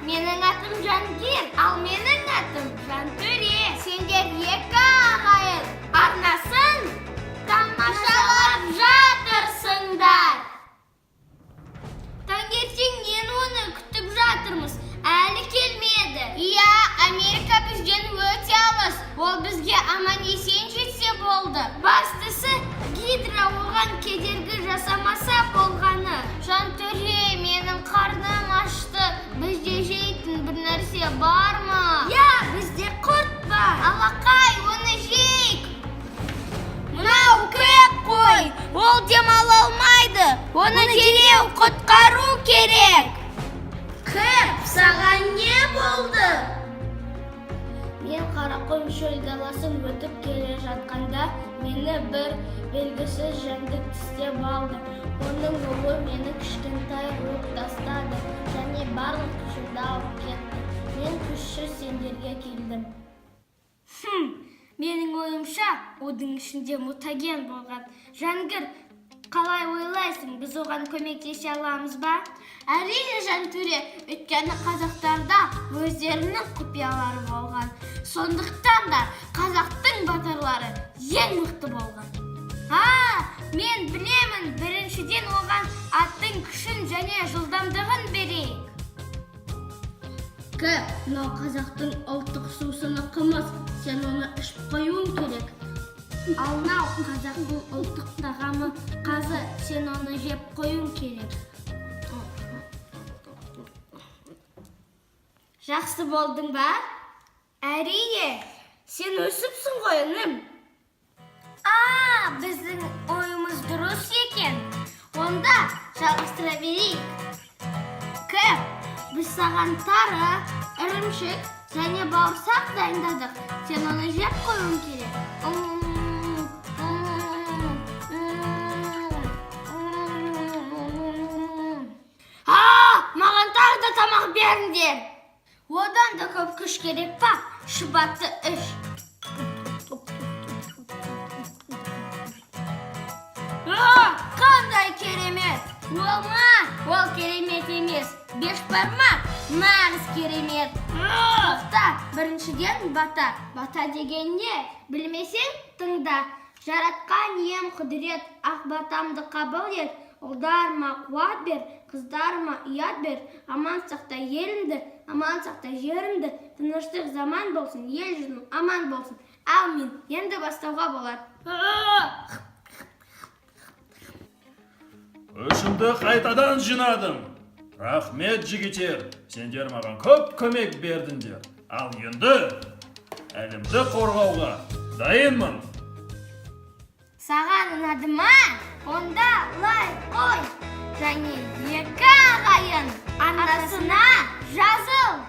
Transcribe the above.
менің атым Жангир, ал менің атым Жантөре. Сендер екі ағайын арнасын тамашалап жатырсыңдар. Таңертеңнен оны күтіп жатырмыз, әлі келмеді. Иә, Америка бізден өте алыс, ол бізге аман-есен жетсе болды. Бастысы, Гидра оған кедергі жасамаса болғаны. Жантөре, менің қарным ашты. Бізде жейтін бір нәрсе бар ма? Иә, бізде құрт бар. Алақай, оны жейік. Мынау көк қой, ол демала алмайды. Оны дереу құтқару керек. Кэп, саған не болды? Мен Қарақойын шөл даласын өтіп келе жатқанда, мені бір белгісіз жәндік тістеп алды. Оның ұлы мені кішкентай қылып тастады және барлық күшімді алып кетті. Мен күші сендерге келдім. Менің ойымша, оның ішінде мутаген болған. Жангир, қалай ойлайсың, біз оған көмектесе аламыз ба? Әрине, Жантөре, өйткені қазақтарда өздерінің құпиялары болған. Сондықтан да қазақтың батырлары ең мықты болған. Мен білемін, біріншіден оған аттың күшін және жылдамдығын берейік. Кәп, мынау қазақтың ұлттық сусыны қымыз, сен оны ішіп қоюың керек. Ал мынау қазақтың ұлттық тағамы қазы, сен оны жеп қоюың керек. Жақсы болдың ба? Әрине, сен өсіпсің ғой, інім. Біздің ойымыз дұрыс екен. Онда жалғастыра берейік. Кэп, біз саған тары, ірімшік және бауырсақ дайындадық. Сен оны жеп қоюың керек. Маған тағы да тамақ беріңдер. Одан да көп күш керек па? Шұбатты іш. Қандай керемет! Ол керемет емес. Бешбармақ, нағыз керемет. Тоқта, біріншіден бата. Бата деген не? Білмесең, тыңда. Жаратқан ием құдірет, ақ батамды қабыл ет. Ұлдарыма қуат бер, қыздарыма ұят бер. Аман сақта елімді, аман сақта жерімді. Тыныштық заман болсын, ел жұртың аман болсын. Әумин, енді бастауға болады. Өшімді қайтадан жинадым. Рахмет, жігіттер, сендер маған көп көмек бердіңдер. Ал енді әлемді қорғауға дайынмын. Саған ұнады ма? Онда лайк қой. Және екі ағайын арнасына жазыл.